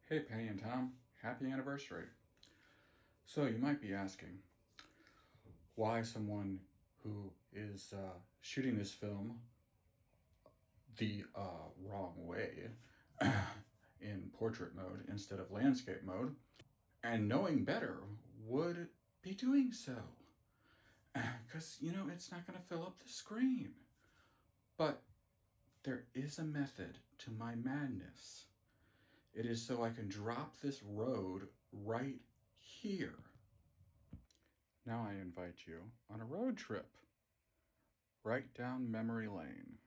Hey, Penny and Tom, happy anniversary. So, you might be asking why someone who is shooting this film the wrong way in portrait mode instead of landscape mode, and knowing better would be doing so. Because, it's not going to fill up the screen. But there is a method to my madness. It is so I can drop this road right here. Now I invite you on a road trip right down memory lane.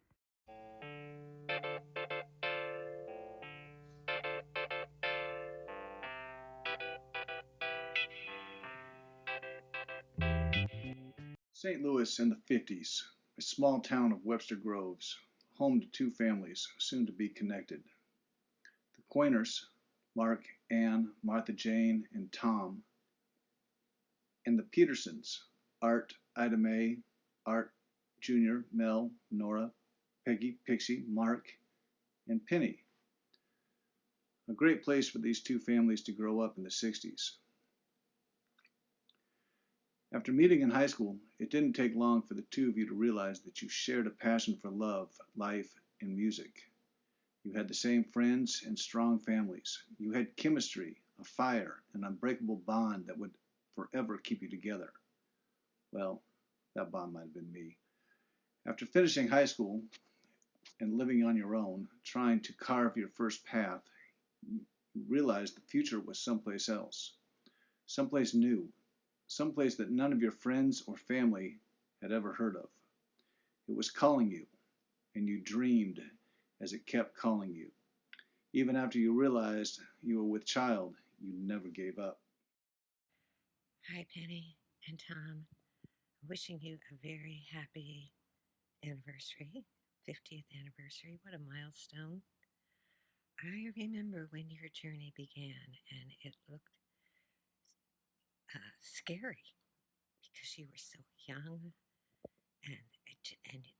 St. Louis in the 50s, a small town of Webster Groves, home to two families soon to be connected. The Coiners, Mark, Ann, Martha Jane, and Tom, and the Petersons, Art, Ida Mae, Art Jr., Mel, Nora, Peggy, Pixie, Mark, and Penny. A great place for these two families to grow up in the 60s. After meeting in high school, it didn't take long for the two of you to realize that you shared a passion for love, life, and music. You had the same friends and strong families. You had chemistry, a fire, an unbreakable bond that would forever keep you together. Well, that bond might have been me. After finishing high school and living on your own, trying to carve your first path, you realized the future was someplace else, someplace new, someplace that none of your friends or family had ever heard of. It was calling you, and you dreamed as it kept calling you. Even after you realized you were with child, you never gave up. Hi, Penny and Tom. Wishing you a very happy anniversary, 50th anniversary. What a milestone. I remember when your journey began and it looked scary because you were so young and it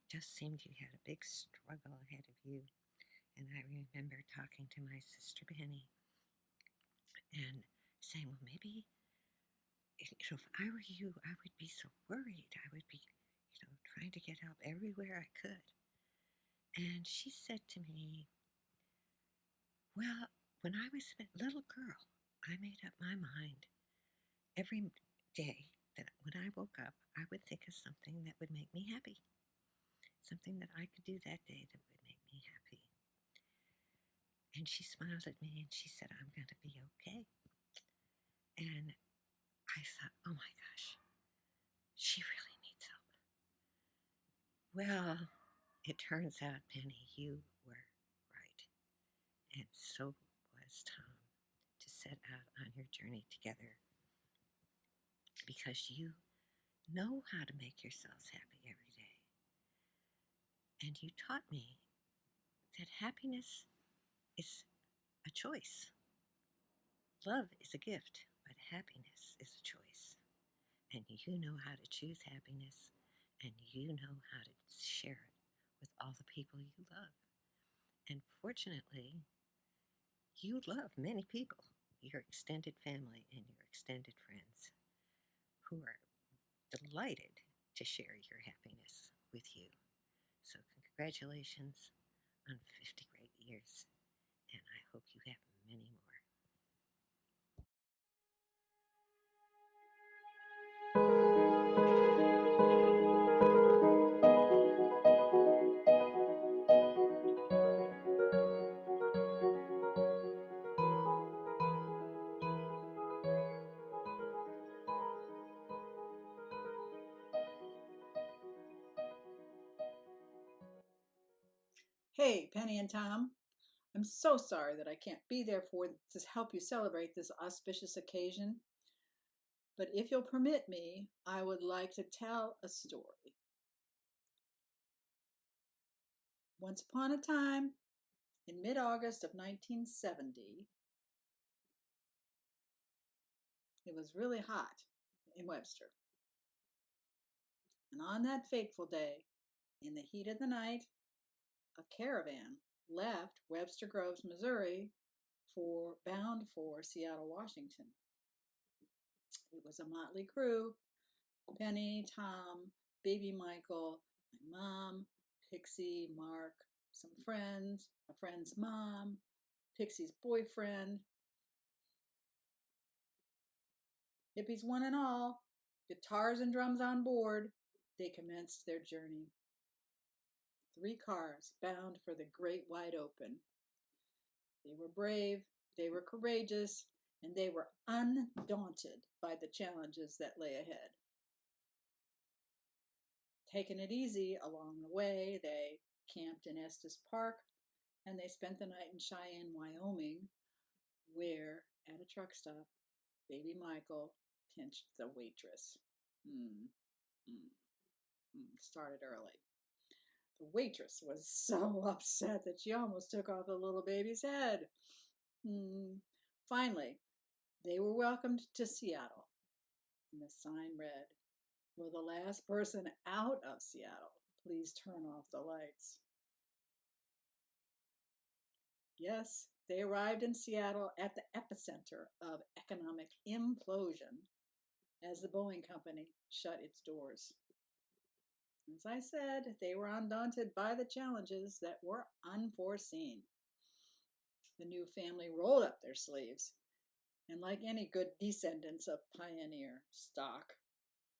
just seemed you had a big struggle ahead of you. And I remember talking to my sister Penny and saying, well, maybe if I were you, I would be so worried. I would be, trying to get help everywhere I could. And she said to me, well, when I was a little girl, I made up my mind every day that when I woke up, I would think of something that would make me happy, something that I could do that day that would make me happy. And she smiled at me and she said, I'm going to be okay. And I thought, oh my gosh, she really needs help. Well, it turns out, Penny, you were right. And so was Tom to set out on your journey together because you know how to make yourselves happy every day. And you taught me that happiness is a choice. Love is a gift, but happiness is a choice. And you know how to choose happiness, and you know how to share it with all the people you love. And fortunately, you love many people, your extended family and your extended friends, who are delighted to share your happiness with you. So, congratulations on 50 great years, and I hope you have many more. Hey, Penny and Tom. I'm so sorry that I can't be there to help you celebrate this auspicious occasion, but if you'll permit me, I would like to tell a story. Once upon a time, in mid August of 1970, it was really hot in Webster. And on that fateful day, in the heat of the night, a caravan left Webster Groves, Missouri bound for Seattle, Washington. It was a motley crew: Penny, Tom, baby Michael, my mom, Pixie, Mark, some friends, a friend's mom, Pixie's boyfriend. Hippies one and all, guitars and drums on board, they commenced their journey. 3 cars bound for the great wide open. They were brave, they were courageous, and they were undaunted by the challenges that lay ahead. Taking it easy along the way, they camped in Estes Park, and they spent the night in Cheyenne, Wyoming, where, at a truck stop, baby Michael pinched the waitress. Started early. The waitress was so upset that she almost took off the little baby's head. Finally, they were welcomed to Seattle, and the sign read, "Will the last person out of Seattle please turn off the lights?" Yes, they arrived in Seattle at the epicenter of economic implosion as the Boeing Company shut its doors. As I said, they were undaunted by the challenges that were unforeseen. The new family rolled up their sleeves, and like any good descendants of pioneer stock,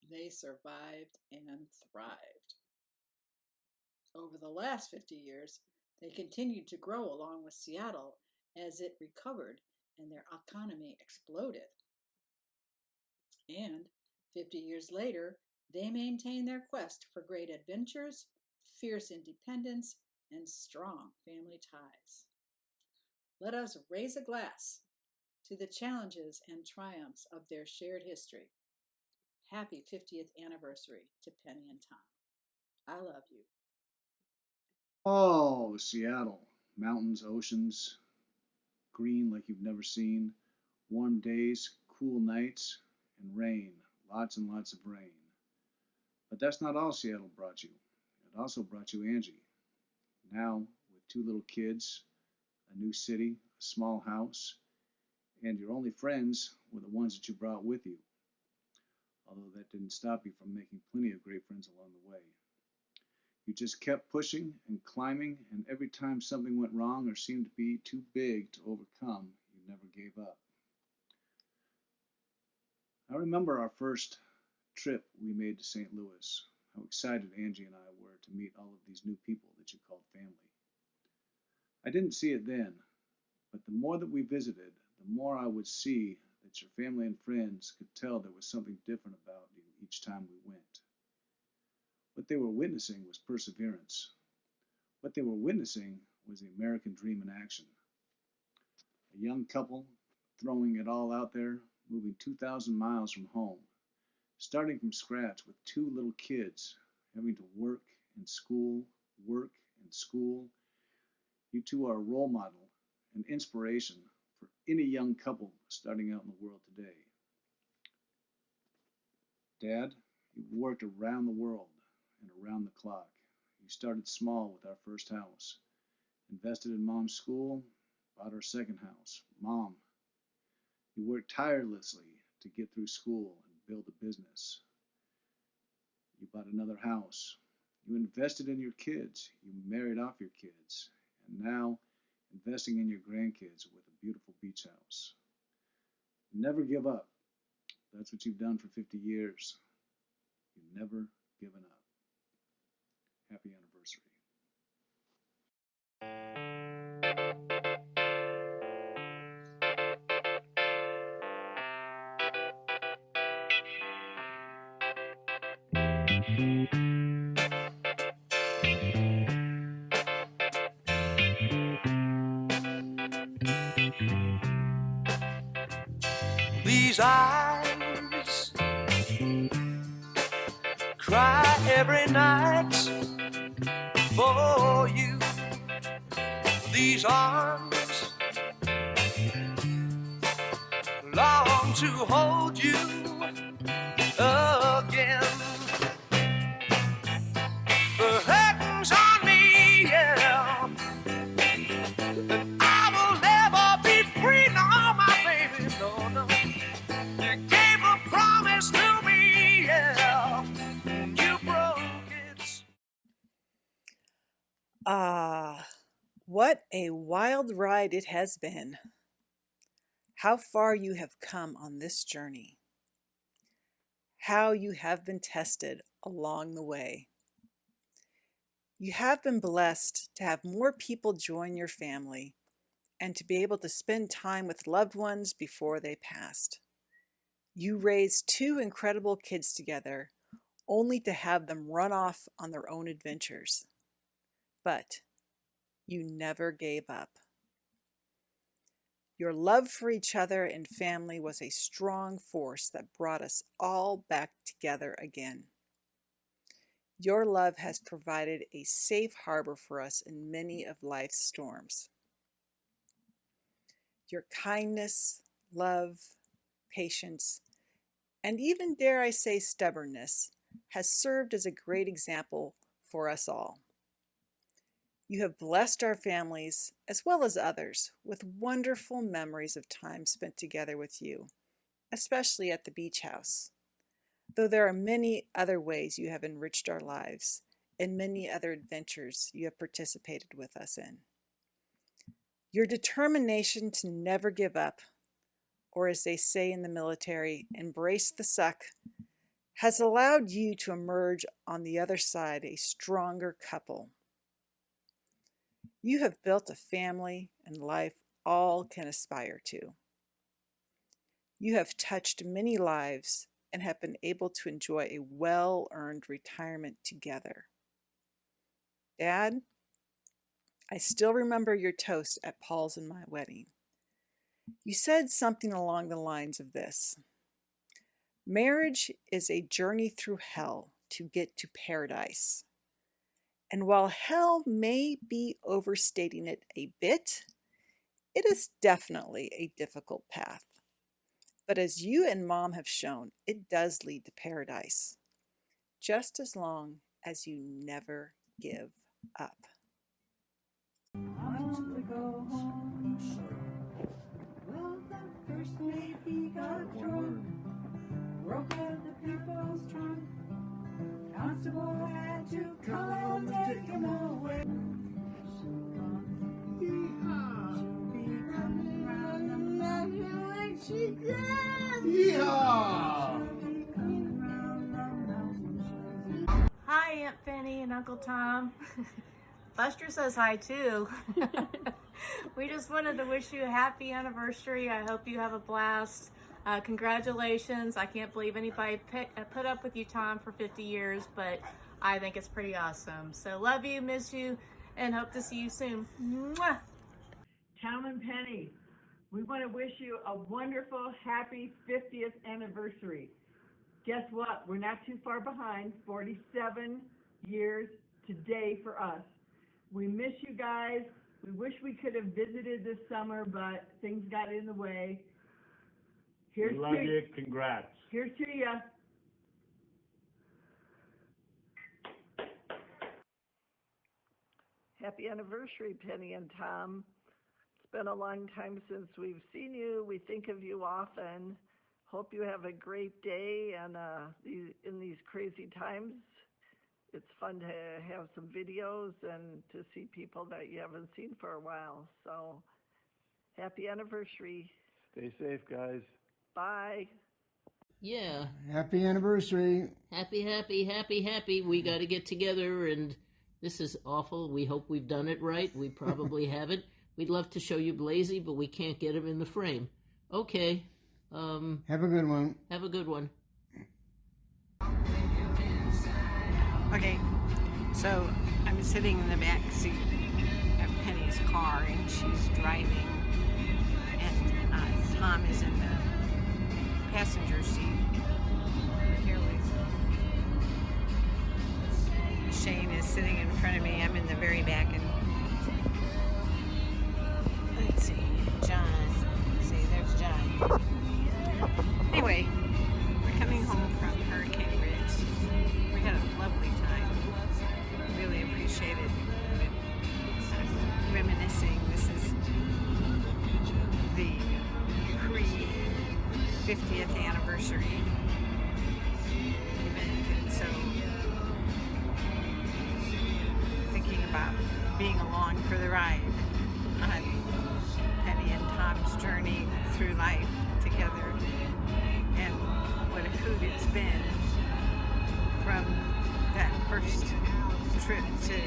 they survived and thrived. Over the last 50 years, they continued to grow along with Seattle as it recovered and their economy exploded. And 50 years later, they maintain their quest for great adventures, fierce independence, and strong family ties. Let us raise a glass to the challenges and triumphs of their shared history. Happy 50th anniversary to Penny and Tom. I love you. Oh, Seattle. Mountains, oceans, green like you've never seen, warm days, cool nights, and rain. Lots and lots of rain. But that's not all Seattle brought you. It also brought you Angie. Now, with 2 little kids, a new city, a small house, and your only friends were the ones that you brought with you. Although that didn't stop you from making plenty of great friends along the way. You just kept pushing and climbing, and every time something went wrong or seemed to be too big to overcome, you never gave up. I remember our first trip we made to St. Louis, how excited Angie and I were to meet all of these new people that you called family. I didn't see it then, but the more that we visited, the more I would see that your family and friends could tell there was something different about you each time we went. What they were witnessing was perseverance. What they were witnessing was the American dream in action. A young couple throwing it all out there, moving 2,000 miles from home, starting from scratch with 2 little kids, having to work and school, work and school. You two are a role model, an inspiration for any young couple starting out in the world today. Dad, you've worked around the world and around the clock. You started small with our first house, invested in Mom's school, bought our second house. Mom, you worked tirelessly to get through school and build a business. You bought another house. You invested in your kids. You married off your kids. And now investing in your grandkids with a beautiful beach house. Never give up. That's what you've done for 50 years. You've never given up. Happy anniversary. These eyes cry every night for you. These arms long to hold you again. The hands on me, yeah, and I will never be free. What a wild ride it has been. How far you have come on this journey. How you have been tested along the way. You have been blessed to have more people join your family and to be able to spend time with loved ones before they passed. You raised 2 incredible kids together, only to have them run off on their own adventures. But you never gave up. Your love for each other and family was a strong force that brought us all back together again. Your love has provided a safe harbor for us in many of life's storms. Your kindness, love, patience, and even, dare I say, stubbornness has served as a great example for us all. You have blessed our families, as well as others, with wonderful memories of time spent together with you, especially at the beach house. Though there are many other ways you have enriched our lives and many other adventures you have participated with us in. Your determination to never give up, or as they say in the military, embrace the suck, has allowed you to emerge on the other side a stronger couple. You have built a family and life all can aspire to. You have touched many lives and have been able to enjoy a well-earned retirement together. Dad, I still remember your toast at Paul's and my wedding. You said something along the lines of this: marriage is a journey through hell to get to paradise. And while hell may be overstating it a bit, it is definitely a difficult path. But as you and Mom have shown, it does lead to paradise, just as long as you never give up. I want to go home. Well, the first mate he got drunk, broke out the people's trunk. Constable had to come and take him away. She'll be coming round the mountain when she goes. Yeehaw! She'll be coming round the mountain. Hi, Aunt Fanny and Uncle Tom. Buster says hi too. We just wanted to wish you a happy anniversary. I hope you have a blast. Congratulations. I can't believe anybody put up with you, Tom, for 50 years, but I think it's pretty awesome. So love you, miss you, and hope to see you soon. Mwah! Tom and Penny, we want to wish you a wonderful, happy 50th anniversary. Guess what? We're not too far behind. 47 years today for us. We miss you guys. We wish we could have visited this summer, but things got in the way. We love you. Congrats. Here's to ya. Happy anniversary, Penny and Tom. It's been a long time since we've seen you. We think of you often. Hope you have a great day, and in these crazy times, it's fun to have some videos and to see people that you haven't seen for a while. So, happy anniversary. Stay safe, guys. Bye. Yeah. Happy anniversary. Happy. We got to get together, and this is awful. We hope we've done it right. We probably haven't. We'd love to show you Blazy, but we can't get him in the frame. Okay. Have a good one. Have a good one. Okay, so I'm sitting in the back seat of Penny's car and she's driving, and Tom is in the passenger seat here with Shane is sitting in front of me. I'm in the very back, and let's see, John. See, there's John. Anyway, we're coming home from Hurricane Ridge. We had a lovely time. Really appreciated reminiscing. This is the pre-50th anniversary event, and so thinking about being along for the ride. through life together, and what a hoot it's been from that first trip to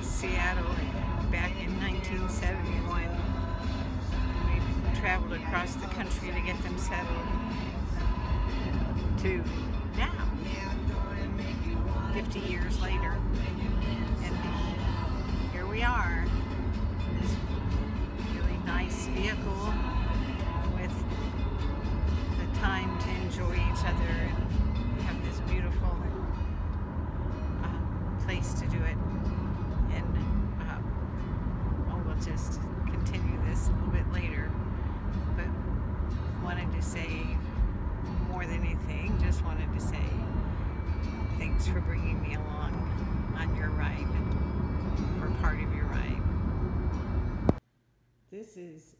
Seattle back in 1971. We traveled across the country to get them settled, to now, 50 years later, and here we are, this really nice vehicle with the time to enjoy each other and have this beautiful place to do it. And we'll just continue this a little bit later, but wanted to say more than anything, just wanted to say thanks for bringing me along on your ride, or part of your ride. This is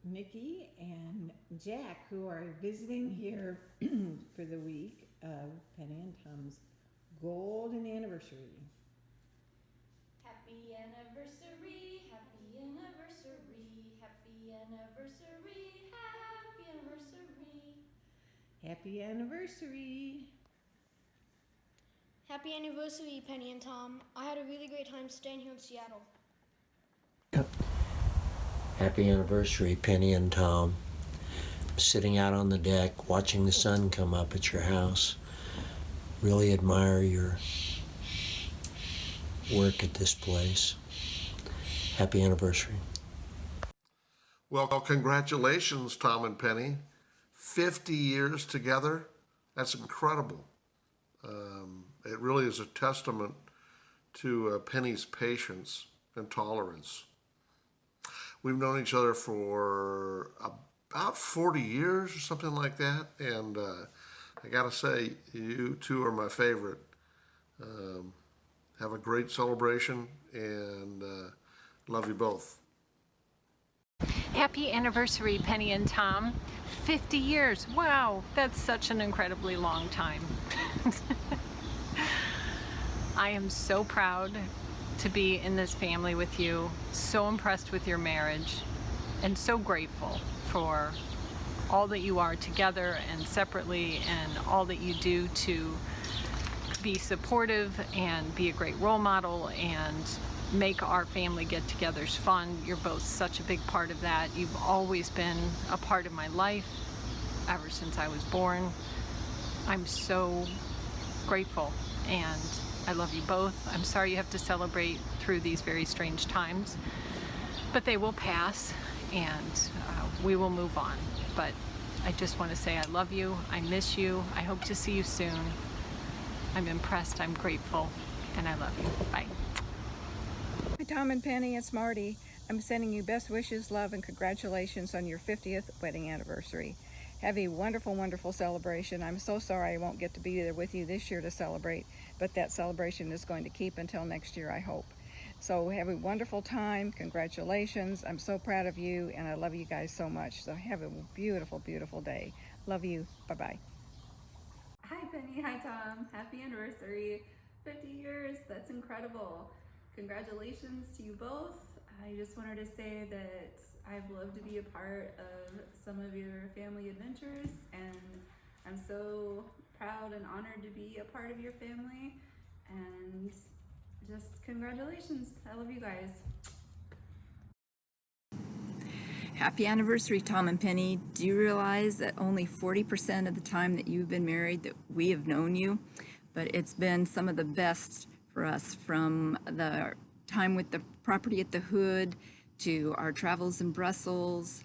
Mickey and Jack, who are visiting here for the week of Penny and Tom's golden anniversary. Happy anniversary, happy anniversary, happy anniversary, happy anniversary. Happy anniversary. Happy anniversary, Penny and Tom. I had a really great time staying here in Seattle. Happy anniversary, Penny and Tom. Sitting out on the deck, watching the sun come up at your house. Really admire your work at this place. Happy anniversary. Well, congratulations, Tom and Penny. 50 years together. That's incredible. It really is a testament to Penny's patience and tolerance. We've known each other for about 40 years or something like that, and I gotta say, you two are my favorite. Have a great celebration, and love you both. Happy anniversary, Penny and Tom. 50 years. Wow, that's such an incredibly long time. I am so proud to be in this family with you, so impressed with your marriage, and so grateful for all that you are together and separately, and all that you do to be supportive and be a great role model and make our family get-togethers fun. You're both such a big part of that. You've always been a part of my life ever since I was born. I'm so grateful, and I love you both. I'm sorry you have to celebrate through these very strange times, but they will pass, and we will move on. But I just want to say I love you, I miss you, I hope to see you soon. I'm impressed, I'm grateful, and I love you. Bye. Hi Tom and Penny, it's Marty. I'm sending you best wishes, love, and congratulations on your 50th wedding anniversary. Have a wonderful, wonderful celebration. I'm so sorry I won't get to be there with you this year to celebrate, but that celebration is going to keep until next year, I hope. So have a wonderful time. Congratulations. I'm so proud of you, and I love you guys so much. So have a beautiful, beautiful day. Love you. Bye-bye. Hi Penny, hi Tom. Happy anniversary. 50 years, that's incredible. Congratulations to you both. I just wanted to say that I've loved to be a part of some of your family adventures, and I'm so proud and honored to be a part of your family, and just congratulations. I love you guys. Happy anniversary, Tom and Penny. Do you realize that only 40% of the time that you've been married that we have known you? But it's been some of the best for us, from the time with the property at the Hood to our travels in Brussels.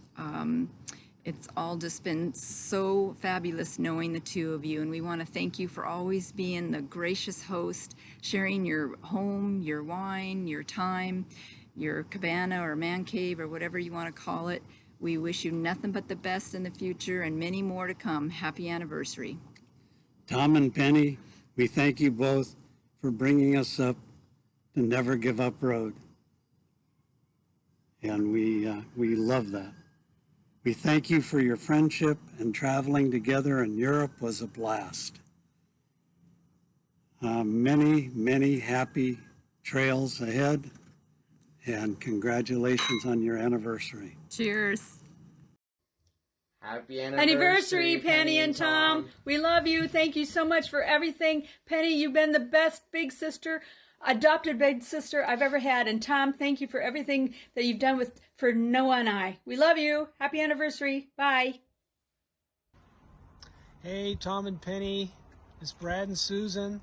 It's all just been so fabulous knowing the two of you, and we want to thank you for always being the gracious host, sharing your home, your wine, your time, your cabana or man cave or whatever you want to call it. We wish you nothing but the best in the future and many more to come. Happy anniversary. Tom and Penny, we thank you both for bringing us up the Never Give Up road. And we love that. We thank you for your friendship, and traveling together in Europe was a blast. Many, many happy trails ahead, and congratulations on your anniversary. Cheers. Happy Anniversary, Penny and Tom. We love you. Thank you so much for everything. Penny, you've been the best big sister, adopted big sister I've ever had. And Tom, thank you for everything that you've done for Noah and I. We love you. Happy anniversary. Bye. Hey, Tom and Penny. It's Brad and Susan.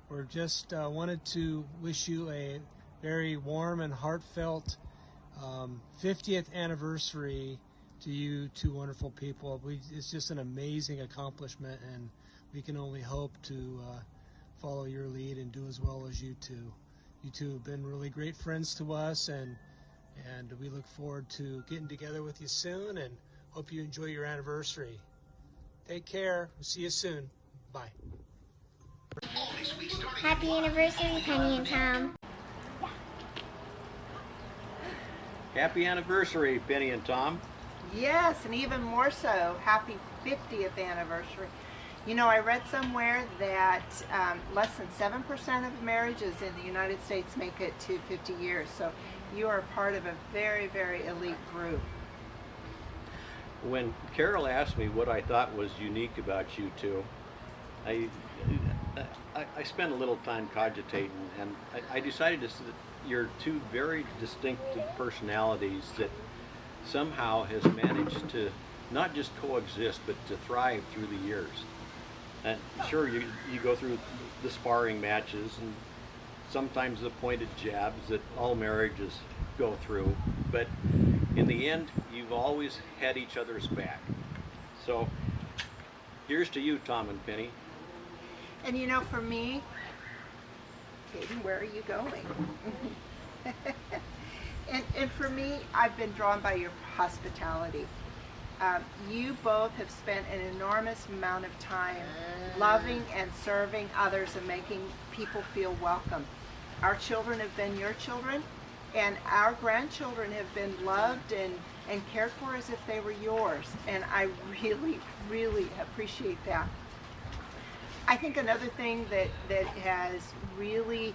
We're just wanted to wish you a very warm and heartfelt 50th anniversary to you two wonderful people. It's just an amazing accomplishment, and we can only hope to follow your lead and do as well as you two. You two have been really great friends to us, and we look forward to getting together with you soon, and hope you enjoy your anniversary. Take care. We'll see you soon. Bye. Happy anniversary, Penny and Tom. Happy anniversary, Penny and Tom. Yes, and even more so, happy 50th anniversary. You know, I read somewhere that less than 7% of marriages in the United States make it to 50 years. So you are part of a very, very elite group. When Carol asked me what I thought was unique about you two, I spent a little time cogitating, and I decided that you're two very distinctive personalities that somehow has managed to not just coexist, but to thrive through the years. And sure, you go through the sparring matches and sometimes the pointed jabs that all marriages go through, but in the end, you've always had each other's back. So here's to you, Tom and Penny. And you know, for me, Katie, where are you going? and for me, I've been drawn by your hospitality. You both have spent an enormous amount of time loving and serving others and making people feel welcome. Our children have been your children, and our grandchildren have been loved and cared for as if they were yours. And I really, really appreciate that. I think another thing that has really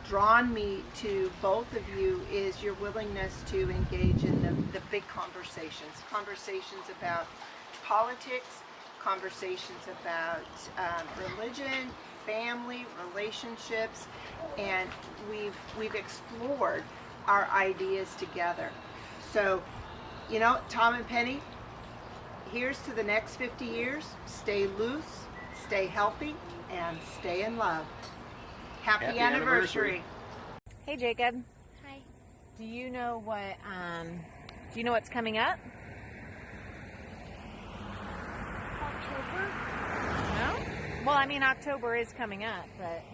drawn me to both of you is your willingness to engage in the big conversations about politics, conversations about religion, family, relationships, and we've explored our ideas together. So, you know, Tom and Penny, here's to the next 50 years. Stay loose, stay healthy, and stay in love. Happy anniversary. Hey, Jacob. Hi. Do you know what's coming up? October? No? Well, I mean, October is coming up, but,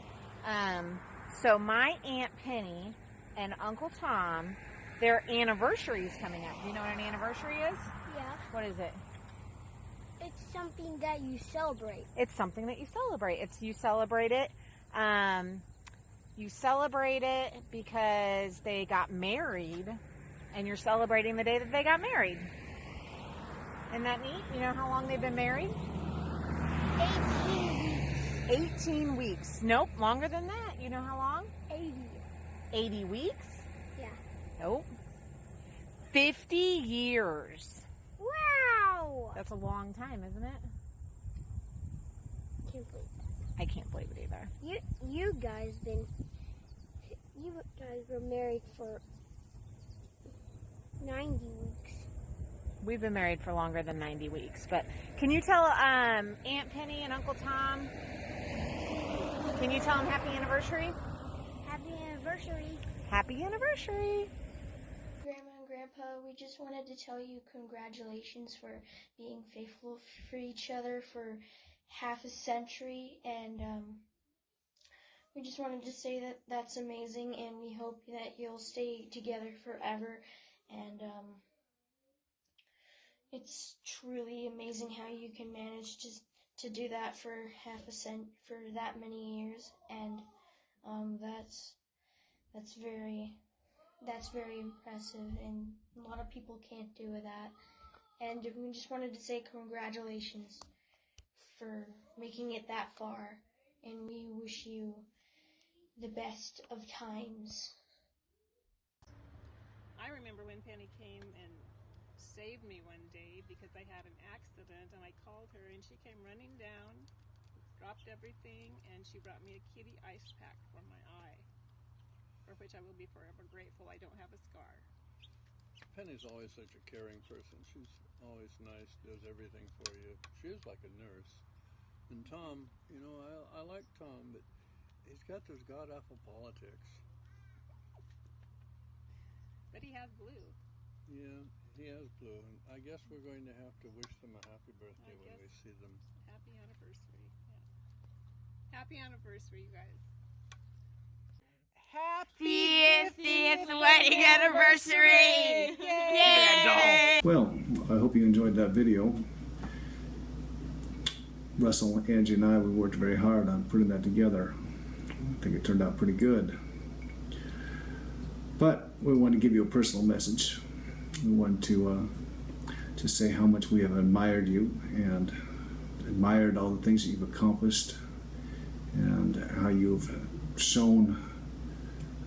so my Aunt Penny and Uncle Tom, their anniversary is coming up. Do you know what an anniversary is? Yeah. What is it? It's something that you celebrate. It's something that you celebrate. You celebrate it. You celebrate it because they got married, and you're celebrating the day that they got married. Isn't that neat? You know how long they've been married? 18 weeks. 18 weeks. Nope, longer than that. You know how long? 80. 80 weeks? Yeah. Nope. 50 years. Wow! That's a long time, isn't it? Can't believe that. I can't believe it either. You guys were married for 90 weeks. We've been married for longer than 90 weeks, but can you tell Aunt Penny and Uncle Tom, can you tell them happy anniversary? Happy anniversary. Happy anniversary. Grandma and Grandpa, we just wanted to tell you congratulations for being faithful for each other for half a century, and we just wanted to say that that's amazing, and we hope that you'll stay together forever, and it's truly amazing how you can manage to do that for for that many years, and that's very impressive, and a lot of people can't do that. And we just wanted to say congratulations for making it that far, and we wish you the best of times. I remember when Penny came and save me one day because I had an accident, and I called her, and she came running down, dropped everything, and she brought me a kitty ice pack for my eye, for which I will be forever grateful I don't have a scar. Penny's always such a caring person. She's always nice, does everything for you. She is like a nurse. And Tom, you know, I like Tom, but he's got those god-awful politics. But he has blue. Yeah, he has blue. And I guess we're going to have to wish them a happy birthday when we see them. Happy anniversary. Yeah. Happy anniversary, you guys. Happy 50th wedding anniversary! Yay! Well, I hope you enjoyed that video. Russell, Angie, and I, we worked very hard on putting that together. I think it turned out pretty good. But we want to give you a personal message. We want to say how much we have admired you and admired all the things that you've accomplished and how you've shown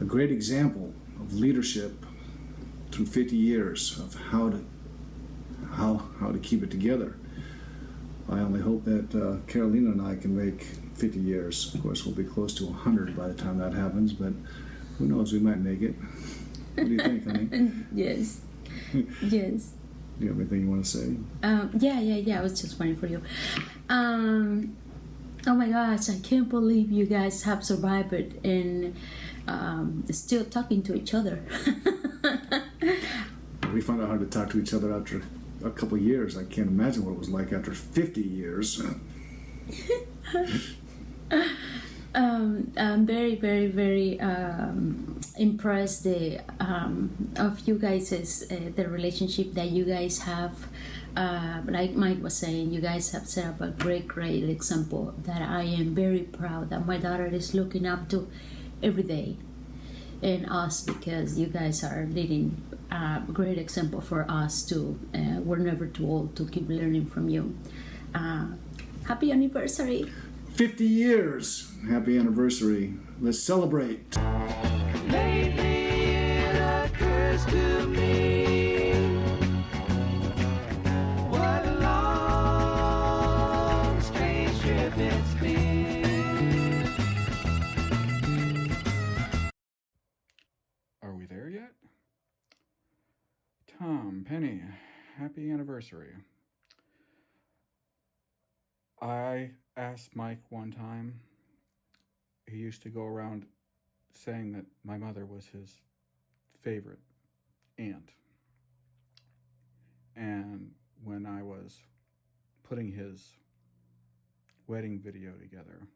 a great example of leadership through 50 years of how to keep it together. I only hope that Carolina and I can make 50 years. Of course, we'll be close to 100 by the time that happens, but who knows, we might make it. What do you think, honey? Yes. Yes. Do you have anything you want to say? Yeah. I was just waiting for you. Oh my gosh, I can't believe you guys have survived it and still talking to each other. We found out how to talk to each other after a couple of years. I can't imagine what it was like after 50 years. I'm very, very, very impressed of you guys' the relationship that you guys have. Like Mike was saying, you guys have set up a great example that I am very proud that my daughter is looking up to every day, and us, because you guys are leading a great example for us too. We're never too old to keep learning from you. Happy anniversary. 50 years. Happy anniversary. Let's celebrate. Lately it occurs to me what a long, strange trip it's been. Are we there yet? Tom, Penny, happy anniversary. I asked Mike one time, he used to go around saying that my mother was his favorite aunt. And when I was putting his wedding video together,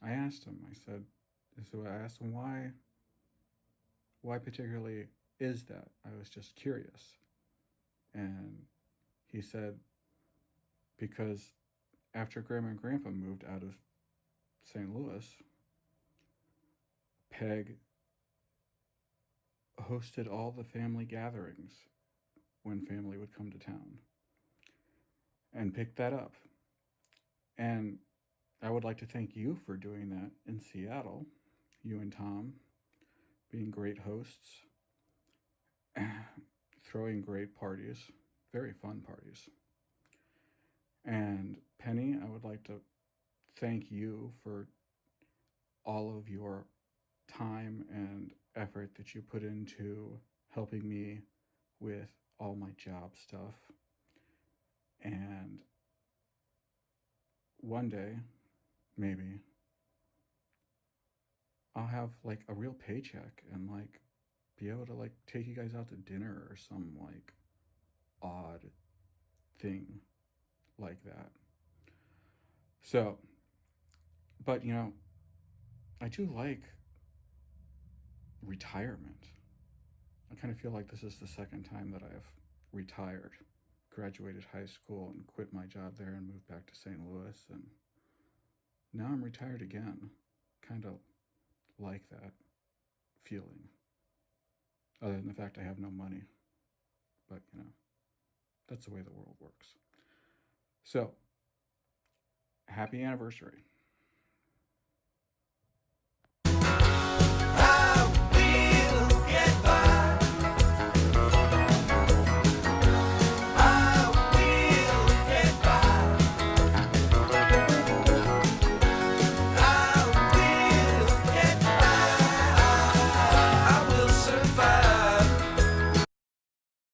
I asked him, I asked him why particularly is that? I was just curious. And he said, because after Grandma and Grandpa moved out of St. Louis, Peg hosted all the family gatherings when family would come to town and picked that up. And I would like to thank you for doing that in Seattle, you and Tom, being great hosts, throwing great parties, very fun parties. And Penny, I would like to thank you for all of your time and effort that you put into helping me with all my job stuff. And one day, maybe, I'll have like a real paycheck and like be able to like take you guys out to dinner or some like odd thing like that. So, but you know, I do like retirement. I kind of feel like this is the second time that I've retired, graduated high school and quit my job there and moved back to St. Louis, and now I'm retired again. Kind of like that feeling, other than the fact I have no money, but you know, that's the way the world works. So, happy anniversary.